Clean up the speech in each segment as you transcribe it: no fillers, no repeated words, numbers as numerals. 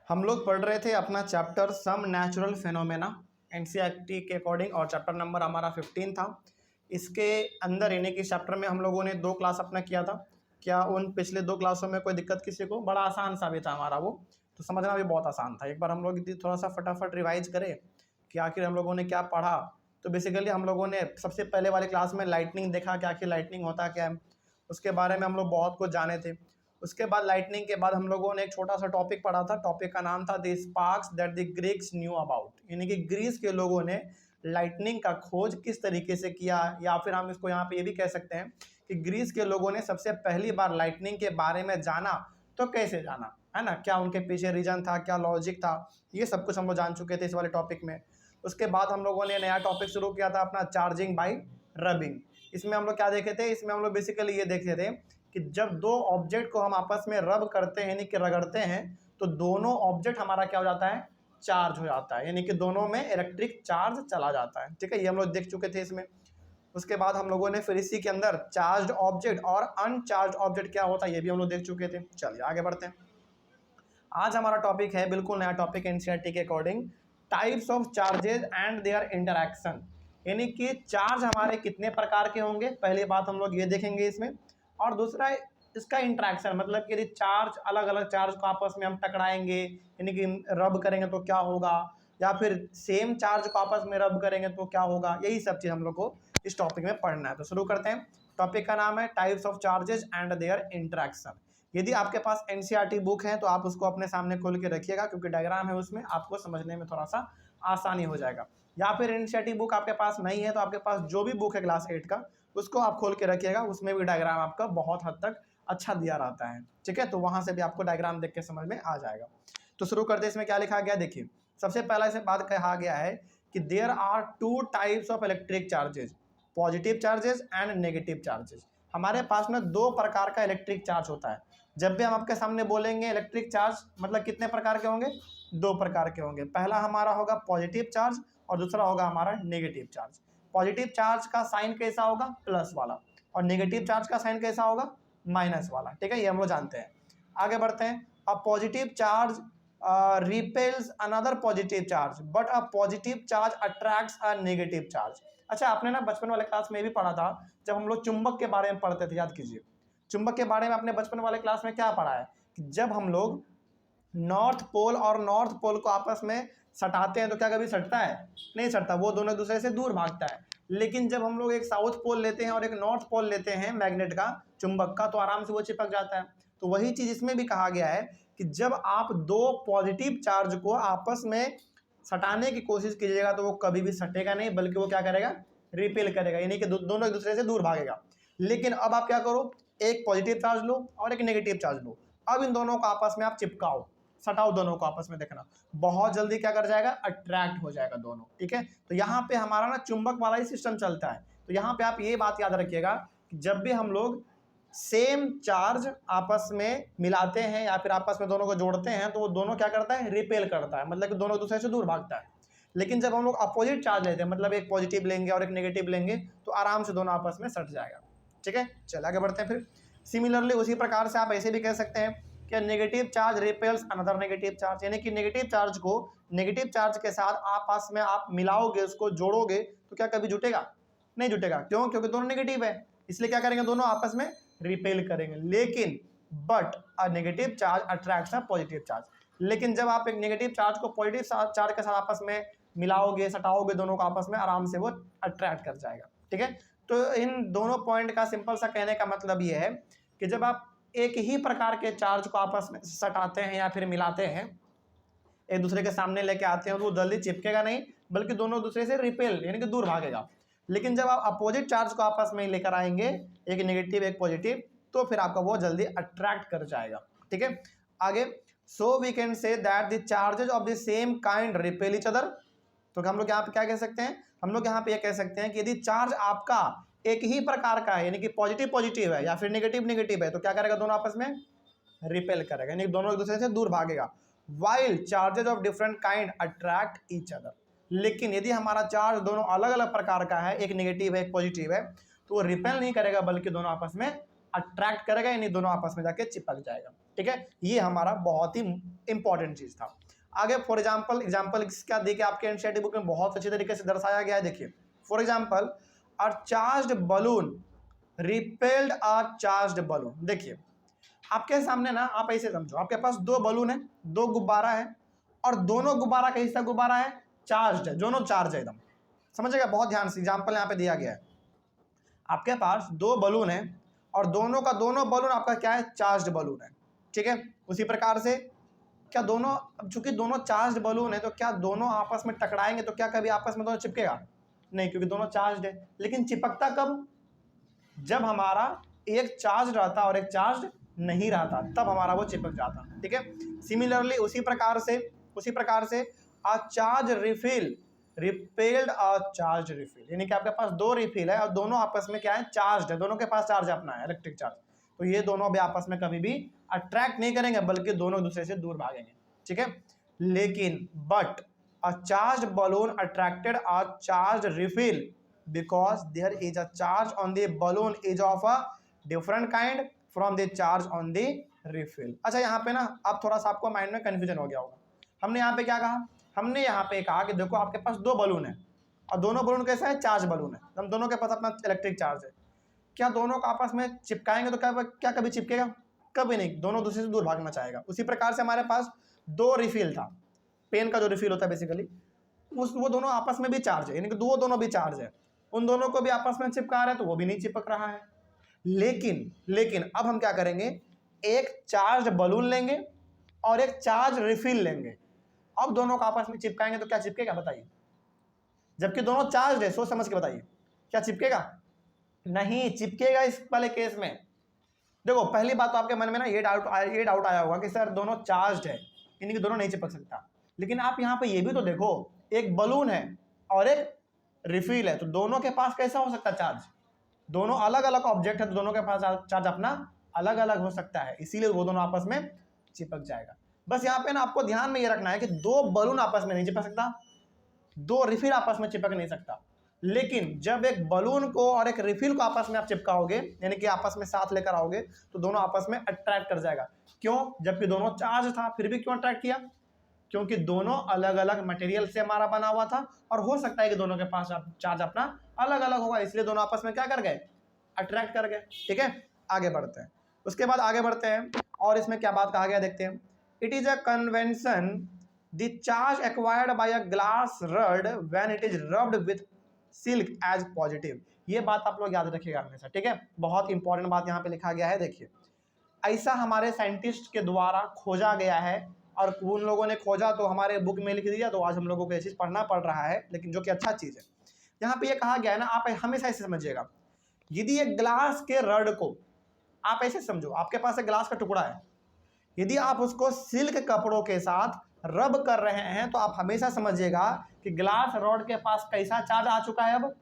हम लोग पढ़ रहे थे अपना chapter some natural phenomena NCERT के अकॉर्डिंग, और चैप्टर नंबर हमारा 15 था। इसके अंदर यानी कि चैप्टर में हम लोगों ने 2 क्लास अपना किया था। क्या उन पिछले 2 क्लासों में कोई दिक्कत किसी को? बड़ा आसान सा भी था हमारा वो, तो समझना भी बहुत आसान था। एक बार हम लोग थोड़ा सा फटाफट रिवाइज करें कि आखिर हम लोगों ने क्या पढ़ा। तो बेसिकली हम लोगों ने सबसे पहले वाले क्लास में लाइटनिंग देखा कि आखिर लाइटनिंग होता क्या है, उसके बारे में हम लोग बहुत कुछ जाने थे। उसके बाद लाइटनिंग के बाद हम लोगों ने एक छोटा सा टॉपिक पढ़ा था। टॉपिक का नाम था the sparks that the Greeks knew about, यानी कि ग्रीस के लोगों ने लाइटनिंग का खोज किस तरीके से किया, या फिर हम इसको यहाँ पे ये भी कह सकते हैं कि ग्रीस के लोगों ने सबसे पहली बार लाइटनिंग के बारे में जाना तो कैसे जाना, है ना, क्या उनके पीछे रीजन था, क्या लॉजिक था, ये सब कुछ हम लोग जान चुके थे इस वाले टॉपिक में। उसके बाद हम लोगों ने नया टॉपिक शुरू किया था अपना चार्जिंग बाई रबिंग। इसमें हम लोग क्या देखे थे? इसमें हम लोग बेसिकली ये देखे थे कि जब 2 ऑब्जेक्ट को हम आपस में रब करते हैं यानी कि रगड़ते हैं तो दोनों ऑब्जेक्ट हमारा क्या हो जाता है? चार्ज हो जाता है, यानी कि दोनों में इलेक्ट्रिक चार्ज चला जाता है। ठीक है, ये हम लोग देख चुके थे इसमें। उसके बाद हम लोगों ने फिर इसी के अंदर चार्ज ऑब्जेक्ट और अनचार्ज ऑब्जेक्ट क्या होता है ये भी हम लोग देख चुके थे। चलिए आगे बढ़ते हैं। आज हमारा टॉपिक है बिल्कुल नया टॉपिक एनसीईआरटी के according, types of charges and their interaction, यानी कि चार्ज हमारे कितने प्रकार के होंगे, पहली बात हम लोग ये देखेंगे इसमें। और दूसरा इसका इंटरैक्शन, मतलब कि यदि चार्ज अलग अलग चार्ज को आपस में हम टकराएंगे यानी कि रब करेंगे तो क्या होगा, या फिर सेम चार्ज को आपस में रब करेंगे तो क्या होगा, यही सब चीज़ हम लोग को इस टॉपिक में पढ़ना है। तो शुरू करते हैं। टॉपिक का नाम है types of charges and their interaction. यदि आपके पास एनसीईआरटी बुक है तो आप उसको अपने सामने खोल के रखिएगा, क्योंकि डायग्राम है उसमें, आपको समझने में थोड़ा सा आसानी हो जाएगा। या फिर एनसीईआरटी बुक आपके पास नहीं है तो आपके पास जो भी बुक है क्लास 8 का, उसको आप खोल के रखिएगा, उसमें भी डायग्राम आपका बहुत हद तक अच्छा दिया रहता है। ठीक है, तो वहाँ से भी आपको डायग्राम देख के समझ में आ जाएगा। तो शुरू करते हैं। इसमें क्या लिखा गया देखिए। सबसे पहला इसे बात कहा गया है कि there are 2 types of electric charges, positive charges and negative charges. हमारे पास में 2 प्रकार का इलेक्ट्रिक चार्ज होता है। जब भी हम आपके सामने बोलेंगे इलेक्ट्रिक चार्ज, मतलब कितने प्रकार के होंगे? 2 प्रकार के होंगे। पहला हमारा होगा पॉजिटिव चार्ज और दूसरा होगा हमारा नेगेटिव चार्ज। पॉजिटिव चार्ज का साइन कैसा होगा? प्लस वाला, और नेगेटिव चार्ज का साइन कैसा होगा? माइनस वाला। ठीक है, ये हम लोग जानते हैं। आगे बढ़ते हैं। अ positive charge repels another positive charge but a positive charge attracts a negative charge. अच्छा, आपने ना बचपन वाले क्लास में भी पढ़ा था, जब हम लोग चुंबक के बारे में पढ़ते थे, याद कीजिए। चुंबक के बारे में अपने बचपन वाले क्लास में क्या पढ़ा है कि जब हम लोग नॉर्थ पोल और नॉर्थ पोल को आपस में सटाते हैं तो क्या कभी सटता है? नहीं सटता, वो दोनों एक दूसरे से दूर भागता है। लेकिन जब हम लोग एक साउथ पोल लेते हैं और एक नॉर्थ पोल लेते हैं मैग्नेट का, चुंबक का, तो आराम से वो चिपक जाता है। तो वही चीज़ इसमें भी कहा गया है कि जब आप 2 पॉजिटिव चार्ज को आपस में सटाने की कोशिश कीजिएगा तो वो कभी भी सटेगा नहीं, बल्कि वो क्या करेगा? रिपेल करेगा, यानी कि दोनों एक दूसरे से दूर भागेगा। लेकिन अब आप क्या करो, एक पॉजिटिव चार्ज लो और एक नेगेटिव चार्ज लो, अब इन दोनों को आपस में आप चिपकाओ, सटाओ दोनों को आपस में, देखना बहुत जल्दी क्या कर जाएगा? अट्रैक्ट हो जाएगा दोनों। ठीक है, तो यहाँ पे हमारा ना चुंबक वाला ही सिस्टम चलता है। तो यहाँ पे आप ये बात याद रखिएगा कि जब भी हम लोग सेम चार्ज आपस में मिलाते हैं या फिर आपस में दोनों को जोड़ते हैं तो वो दोनों क्या करता है? रिपेल करता है, मतलब कि दोनों दूसरे से दूर भागता है। लेकिन जब हम लोग अपोजिट चार्ज लेते हैं, मतलब एक पॉजिटिव लेंगे और एक नेगेटिव लेंगे, तो आराम से दोनों आपस में सट जाएगा। ठीक है, चलिए आगे बढ़ते हैं। फिर सिमिलरली उसी प्रकार से आप ऐसे भी कह सकते हैं कि negative charge repels another negative charge, यानी कि नेगेटिव चार्ज को नेगेटिव चार्ज के साथ आपस में आप मिलाओगे, उसको जोड़ोगे, तो क्या कभी जुटेगा? नहीं जुटेगा। क्यों? क्योंकि दोनों नेगेटिव है, इसलिए क्या करेंगे? दोनों आपस में रिपेल करेंगे। लेकिन but a negative charge attracts a positive charge, लेकिन जब आप एक नेगेटिव चार्ज को पॉजिटिव चार्ज के साथ आपस में मिलाओगे, सटाओगे दोनों को आपस में, आराम से वो अट्रैक्ट कर जाएगा। ठीक है, तो इन दोनों पॉइंट का सिंपल सा कहने का मतलब ये है कि जब आप एक ही प्रकार के चार्ज को आपस में सटाते हैं या फिर मिलाते हैं, एक दूसरे के सामने लेके आते हैं, तो वो जल्दी चिपकेगा नहीं, बल्कि दोनों दूसरे से रिपेल यानी कि दूर भागेगा। लेकिन जब आप अपोजिट चार्ज को आपस में लेकर आएंगे, एक नेगेटिव एक पॉजिटिव, तो फिर आपका वो जल्दी अट्रैक्ट कर जाएगा। ठीक है, आगे। So we can say that the charges of the same kind repel each other. तो हम लोग यहाँ पे क्या कह सकते हैं? हम लोग यहाँ पे ये कह सकते हैं कि यदि चार्ज आपका एक ही प्रकार का है, यानी कि पॉजिटिव पॉजिटिव है या फिर नेगेटिव नेगेटिव है, तो क्या करेगा? दोनों आपस में रिपेल करेगा, यानी दोनों एक दूसरे से दूर भागेगा। While charges of different kind attract each other, लेकिन यदि हमारा चार्ज दोनों अलग अलग प्रकार का है, एक नेगेटिव है एक पॉजिटिव है, तो वो रिपेल नहीं करेगा, बल्कि दोनों आपस में अट्रैक्ट करेगा, यानी दोनों आपस में जाके चिपक जाएगा। ठीक है, ये हमारा बहुत ही इंपॉर्टेंट चीज था। आगे फॉर एग्जाम्पल क्या देखिए आपके एनसीईआरटी बुक में बहुत अच्छी तरीके से दर्शाया गया है। देखिए for example a charged balloon repelled a charged balloon. देखिए आपके सामने ना, आप ऐसे समझो, आपके पास दो बलून है, दो गुब्बारा है, और दोनों गुब्बारा का हिस्सा गुब्बारा है चार्ज्ड है, दोनों चार्ज है एकदम, समझिएगा बहुत ध्यान से। एग्जाम्पल यहाँ पे दिया गया है, आपके पास दो बलून है और दोनों का दोनों बलून आपका क्या है, चार्ज्ड बलून है, ठीक है। उसी प्रकार से क्या दोनों, अब चूंकि दोनों चार्ज्ड बलून है तो क्या दोनों आपस में टकराएंगे तो क्या कभी आपस में दोनों चिपकेगा? नहीं, क्योंकि दोनों चार्ज्ड है। लेकिन चिपकता कब? जब हमारा एक चार्ज रहता और एक चार्ज नहीं रहता, तब हमारा वो चिपक जाता, ठीक है। सिमिलरली उसी प्रकार से a charge refill repelled a charge refill, यानी कि आपके पास दो रिफिल है और दोनों आपस में क्या है, चार्ज है, दोनों के पास चार्ज अपना है, इलेक्ट्रिक चार्ज। तो ये दोनों भी आपस में कभी भी अट्रैक्ट नहीं करेंगे, बल्कि दोनों दूसरे से दूर भागेंगे, ठीक है। लेकिन but a charge balloon attracted a charge refill because there is a charge on the balloon is of a different kind from the charge on the refill। अच्छा यहाँ पे ना अब थोड़ा सा आपको माइंड में कंफ्यूजन हो गया होगा। हमने यहाँ पे क्या कहा? हमने यहाँ पे कहा कि देखो आपके पास दो बलून है और दोनों बलून कैसा है, चार्ज बलून है, हम दोनों के पास अपना इलेक्ट्रिक चार्ज है। क्या दोनों को आपस में चिपकाएंगे तो क्या कभी चिपकेगा? कभी नहीं, दोनों दूसरे से दूर भागना चाहेगा। उसी प्रकार से हमारे पास दो रिफिल था, पेन का जो रिफिल होता है बेसिकली, वो दोनों आपस में भी चार्ज है, यानी कि दोनों भी चार्ज है, उन दोनों को भी आपस में चिपका रहे हैं तो वो भी नहीं चिपक रहा है। लेकिन अब हम क्या करेंगे, एक चार्ज बलून लेंगे और एक चार्ज रिफिल लेंगे, अब दोनों को आपस में चिपकाएंगे तो क्या चिपकेगा बताइए? जबकि दोनों चार्ज है, सोच समझ के बताइए, क्या चिपकेगा? नहीं चिपकेगा इस वाले केस में। देखो पहली बात तो आपके मन में ना ये डाउट आया होगा कि सर दोनों चार्ज है, यानी कि दोनों नहीं चिपक सकता। लेकिन आप यहाँ पे ये भी तो देखो, एक बलून है और एक रिफिल है, तो दोनों के पास कैसा हो सकता है चार्ज? दोनों अलग अलग ऑब्जेक्ट है तो दोनों के पास चार्ज अपना अलग अलग हो सकता है, इसीलिए वो दोनों आपस में चिपक जाएगा। बस यहाँ पे ना आपको ध्यान में ये रखना है कि दो बलून आपस में नहीं चिपक सकता, दो रिफिल आपस में चिपक नहीं सकता। लेकिन जब एक बलून को और एक रिफिल को आपस में आप चिपकाओगे, यानी कि आपस में साथ लेकर आओगे, तो दोनों आपस में अट्रैक्ट कर जाएगा। क्यों? जबकि दोनों चार्ज था, फिर भी क्यों अट्रैक्ट किया? क्योंकि दोनों अलग अलग मटेरियल से हमारा बना हुआ था और हो सकता है कि दोनों के पास चार्ज अपना अलग अलग होगा, इसलिए दोनों आपस में क्या कर गए, अट्रैक्ट कर गए, ठीक है। आगे बढ़ते हैं, उसके बाद आगे बढ़ते हैं और इसमें क्या बात कहा गया देखते हैं। It is a convention the charge acquired by a glass rod when it is rubbed with silk as positive. ये बात आप लोग याद रखिएगा हमेशा, ठीक है, बहुत इंपॉर्टेंट बात यहाँ पे लिखा गया है। देखिए ऐसा हमारे साइंटिस्ट के द्वारा खोजा गया है और उन लोगों ने खोजा तो हमारे बुक में लिख दिया, तो आज हम लोगों को ये चीज़ पढ़ना पड़ रहा है, लेकिन जो कि अच्छा चीज़ है। यहाँ पे ये कहा गया है ना, आप हमेशा ऐसे समझिएगा, यदि एक ग्लास के रड को आप ऐसे समझो, आपके पास एक ग्लास का टुकड़ा है, यदि आप उसको सिल्क कपड़ों के साथ रब कर रहे हैं तो आप हमेशा समझिएगा कि ग्लास रॉड के पास कैसा चार्ज आ चुका है, अब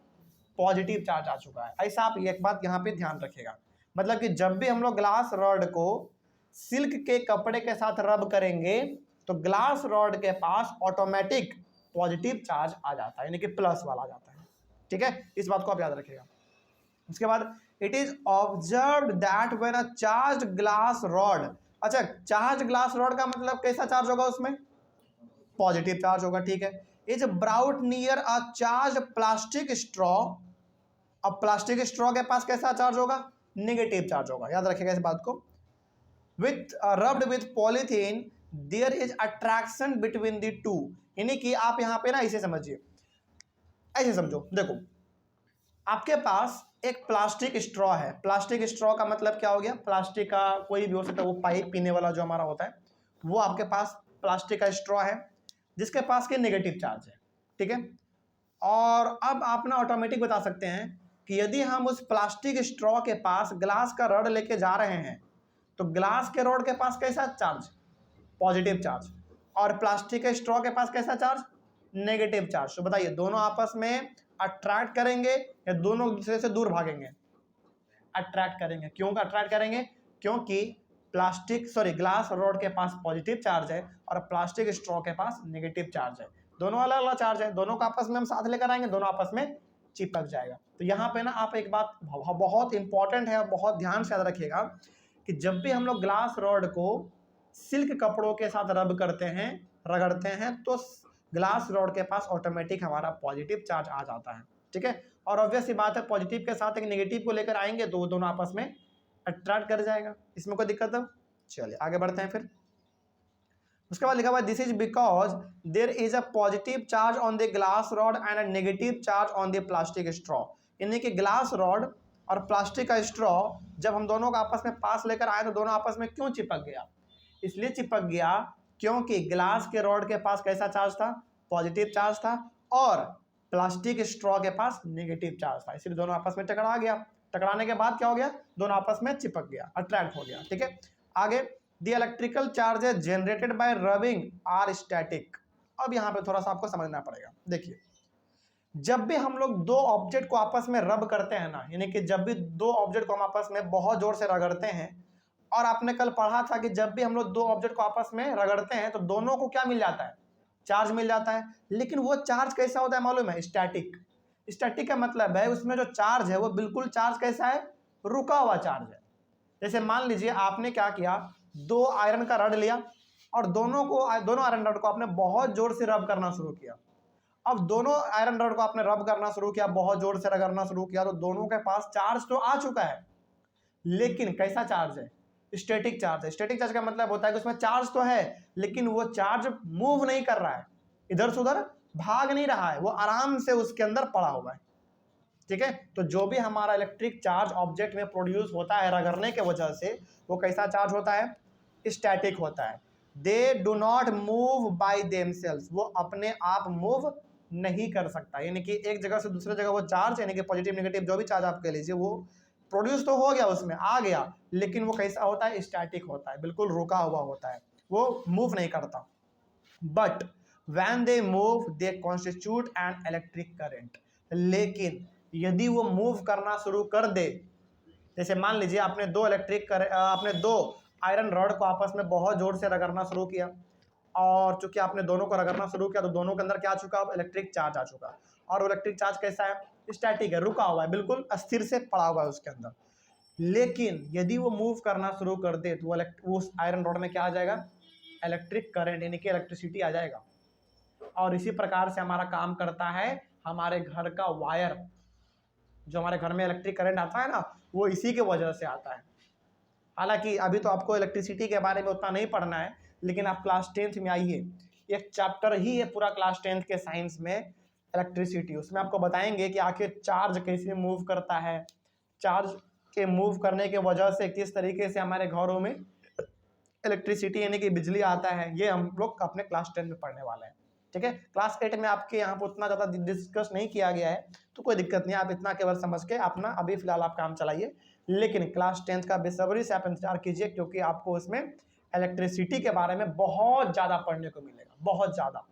पॉजिटिव चार्ज आ चुका है। ऐसा आप एक बात यहाँ पे ध्यान रखिएगा, मतलब कि जब भी हम लोग ग्लास रॉड को सिल्क के कपड़े के साथ रब करेंगे तो ग्लास रॉड के पास ऑटोमेटिक पॉजिटिव चार्ज आ जाता है, यानी कि प्लस वाला आ जाता है, ठीक है, इस बात को आप याद रखिएगा। उसके बाद it is observed that when a charged glass rod, अच्छा चार्ज ग्लास रॉड का मतलब कैसा चार्ज होगा, उसमें पॉजिटिव चार्ज होगा, ठीक है। Is brought near a charge plastic straw, अब प्लास्टिक स्ट्रॉ के पास कैसा चार्ज होगा, नेगेटिव चार्ज होगा, याद रखिएगा इस बात को। With rubbed with polythene there is attraction between the two, यानी कि आप यहाँ पे ना इसे समझिए, ऐसे समझो, देखो आपके पास एक प्लास्टिक स्ट्रॉ है, प्लास्टिक स्ट्रॉ का मतलब क्या हो गया, प्लास्टिक का कोई भी हो सकता है, वो पाइप पीने वाला जो हमारा होता है, वो आपके पास प्लास्टिक का स्ट्रॉ है जिसके पास के नेगेटिव चार्ज है, ठीक है। और अब आप ना ऑटोमेटिक बता सकते हैं कि यदि हम उस प्लास्टिक स्ट्रॉ के पास ग्लास का रड लेके जा रहे हैं तो ग्लास के रॉड के पास कैसा चार्ज, पॉजिटिव चार्ज, और प्लास्टिक के स्ट्रॉ के पास कैसा चार्ज, नेगेटिव चार्ज। तो बताइए दोनों आपस में अट्रैक्ट करेंगे या दोनों दूसरे से दूर भागेंगे, अट्रैक्ट करेंगे। क्यों अट्रैक्ट करेंगे, क्योंकि ग्लास रॉड के पास पॉजिटिव चार्ज है और प्लास्टिक स्ट्रॉ के पास नेगेटिव चार्ज है, दोनों अलग अलग चार्ज है, दोनों को आपस में हम साथ लेकर आएंगे, दोनों आपस में चिपक जाएगा। तो यहाँ पे ना आप एक बात बहुत इंपॉर्टेंट है, बहुत ध्यान से याद रखिएगा कि जब भी हम लोग ग्लास रॉड को सिल्क कपड़ों के साथ रब करते हैं, रगड़ते हैं, तो ग्लास रॉड के पास ऑटोमेटिक हमारा पॉजिटिव चार्ज आ जाता है। ठीक है, और ऑब्वियस सी बात है पॉजिटिव के साथ एक नेगेटिव को लेकर आएंगे तो वो दोनों आपस में अट्रैक्ट कर जाएगा, इसमें कोई दिक्कत है। चलिए आगे बढ़ते हैं। फिर उसके बाद लिखा हुआ है this is because there is a positive charge on the glass rod and a negative charge on the plastic straw. यानी कि ग्लास रॉड और प्लास्टिक का स्ट्रॉ जब हम दोनों को आपस में पास लेकर आए तो दोनों आपस में क्यों चिपक गया? इसलिए चिपक गया क्योंकि ग्लास के रॉड के पास कैसा चार्ज था? पॉजिटिव चार्ज था, और प्लास्टिक स्ट्रॉ के पास नेगेटिव चार्ज था, इसलिए दोनों आपस में टकरा गया। टकराने के बाद क्या हो गया? दोनों आपस में चिपक गया, अट्रैक्ट हो गया। ठीक है, आगे the electrical charges generated by rubbing are static. अब यहाँ पे थोड़ा सा आपको समझना पड़ेगा। देखिए, जब भी हम लोग दो ऑब्जेक्ट को आपस में रब करते हैं ना, यानी कि जब भी दो ऑब्जेक्ट को हम आपस में बहुत जोर से रगड़ते हैं, और आपने कल पढ़ा था कि जब भी हम लोग दो ऑब्जेक्ट को आपस में रगड़ते हैं तो दोनों को क्या मिल जाता है? चार्ज मिल जाता है। लेकिन वो चार्ज कैसा होता है मालूम है? स्टैटिक। स्टैटिक का मतलब है उसमें जो चार्ज है वो बिल्कुल चार्ज कैसा है? रुका हुआ चार्ज है। जैसे मान लीजिए आपने क्या किया, दो आयरन का रड लिया और दोनों आयरन रड को आपने बहुत जोर से रब करना शुरू किया। अब दोनों आयरन रड को आपने रब करना शुरू किया, बहुत जोर से रगड़ना शुरू किया, तो दोनों के पास चार्ज तो आ चुका है, लेकिन कैसा चार्ज है? स्टैटिक चार्ज है। स्टैटिक चार्ज का मतलब होता है कि उसमें चार्ज तो है लेकिन वो चार्ज मूव नहीं कर रहा है, इधर से उधर भाग नहीं रहा है, वो आराम से उसके अंदर पड़ा हुआ है। ठीक है, तो जो भी हमारा इलेक्ट्रिक चार्ज ऑब्जेक्ट में प्रोड्यूस होता है रगड़ने के वजह से, वो कैसा चार्ज होता है? स्टैटिक होता है। They do not move by themselves, वो अपने आप मूव नहीं कर सकता। यानी कि एक जगह से दूसरे जगह वो चार्ज, यानी कि पॉजिटिव नेगेटिव जो भी चार्ज आप कह लीजिए, वो प्रोड्यूस तो हो गया, उसमें आ गया, लेकिन वो कैसा होता है? स्टैटिक होता है, बिल्कुल रुका हुआ होता है, वो मूव नहीं करता। But when they move they constitute an electric current. लेकिन यदि वो मूव करना शुरू कर दे, जैसे मान लीजिए आपने दो आयरन रॉड को आपस में बहुत जोर से रगड़ना शुरू किया, और चूंकि आपने दोनों को रगड़ना शुरू किया तो दोनों के अंदर क्या आ चुका? इलेक्ट्रिक चार्ज आ चुका। और वो इलेक्ट्रिक चार्ज कैसा है? स्टैटिक है, रुका हुआ है, बिल्कुल अस्थिर से पड़ा हुआ है उसके अंदर। लेकिन यदि वो मूव करना शुरू कर दे तो वो उस आयरन रॉड में क्या आ जाएगा? इलेक्ट्रिक करंट, यानी कि इलेक्ट्रिसिटी आ जाएगा। और इसी प्रकार से हमारा काम करता है हमारे घर का वायर। जो हमारे घर में इलेक्ट्रिक करंट आता है ना, वो इसी के वजह से आता है। हालांकि अभी तो आपको इलेक्ट्रिसिटी के बारे में उतना नहीं पढ़ना है, लेकिन आप क्लास 10th में आइए, एक चैप्टर ही है पूरा क्लास 10th के साइंस में, इलेक्ट्रिसिटी। उसमें आपको बताएंगे कि आखिर चार्ज कैसे मूव करता है, चार्ज के मूव करने के वजह से किस तरीके से हमारे घरों में इलेक्ट्रिसिटी यानी कि बिजली आता है। ये हम लोग अपने क्लास 10 में पढ़ने वाले हैं। ठीक है, क्लास 8 में आपके यहाँ पर उतना ज़्यादा डिस्कस नहीं किया गया है, तो कोई दिक्कत नहीं, आप इतना केवल समझ के अपना अभी फिलहाल आप काम चलाइए। लेकिन क्लास 10th का बेसब्री से आप इंतजार कीजिए, क्योंकि आपको उसमें इलेक्ट्रिसिटी के बारे में बहुत ज़्यादा पढ़ने को मिलेगा, बहुत ज़्यादा।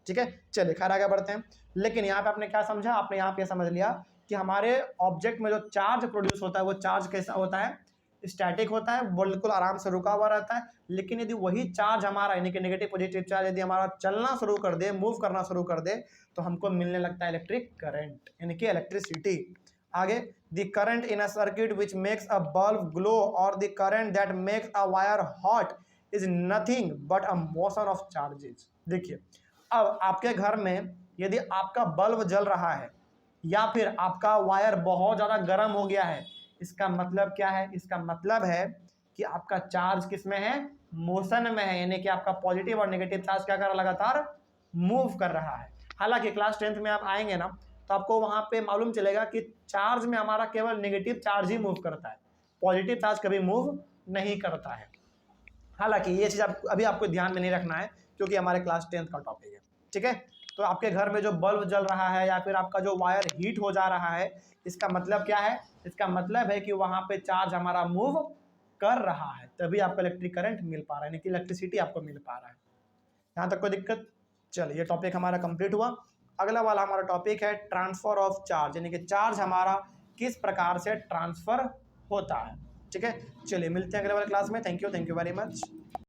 ठीक है, चलिए खैर आगे बढ़ते हैं। लेकिन यहाँ पे आपने क्या समझा? आपने यहाँ पे समझ लिया कि हमारे ऑब्जेक्ट में जो चार्ज प्रोड्यूस होता है वो चार्ज कैसा होता है? स्टैटिक होता है, बिल्कुल आराम से रुका हुआ रहता है। लेकिन यदि वही चार्ज हमारा, यानी कि नेगेटिव पॉजिटिव चार्ज यदि हमारा चलना शुरू कर दे, मूव करना शुरू कर दे, तो हमको मिलने लगता है इलेक्ट्रिक करंट, यानी कि इलेक्ट्रिसिटी। आगे, the current in a circuit which makes a bulb glow और the current that makes a wire hot is nothing but a motion of charges. देखिए, अब आपके घर में यदि आपका बल्ब जल रहा है या फिर आपका वायर बहुत ज़्यादा गर्म हो गया है, इसका मतलब क्या है? इसका मतलब है कि आपका चार्ज किस में है? मोशन में है, यानी कि आपका पॉजिटिव और नेगेटिव चार्ज क्या कर रहा है? लगातार मूव कर रहा है। हालांकि क्लास 10th में आप आएंगे ना, तो आपको वहां पे मालूम चलेगा कि चार्ज में हमारा केवल नेगेटिव चार्ज ही मूव करता है, पॉजिटिव चार्ज कभी मूव नहीं करता है। हालांकि ये चीज़ अभी आपको ध्यान में नहीं रखना है, क्योंकि हमारे क्लास 10th का टॉपिक है। ठीक है, तो आपके घर में जो बल्ब जल रहा है या फिर आपका जो वायर हीट हो जा रहा है, इसका मतलब क्या है? इसका मतलब है कि वहां पे चार्ज हमारा मूव कर रहा है, तभी आपको इलेक्ट्रिक करंट मिल पा रहा है, यानी कि इलेक्ट्रिसिटी आपको मिल पा रहा है। यहाँ तक कोई दिक्कत? चलिए, ये टॉपिक हमारा कंप्लीट हुआ। अगला वाला हमारा टॉपिक है ट्रांसफर ऑफ चार्ज, यानी कि चार्ज हमारा किस प्रकार से ट्रांसफर होता है। ठीक है, चलिए मिलते हैं अगले वाले क्लास में। Thank you very much.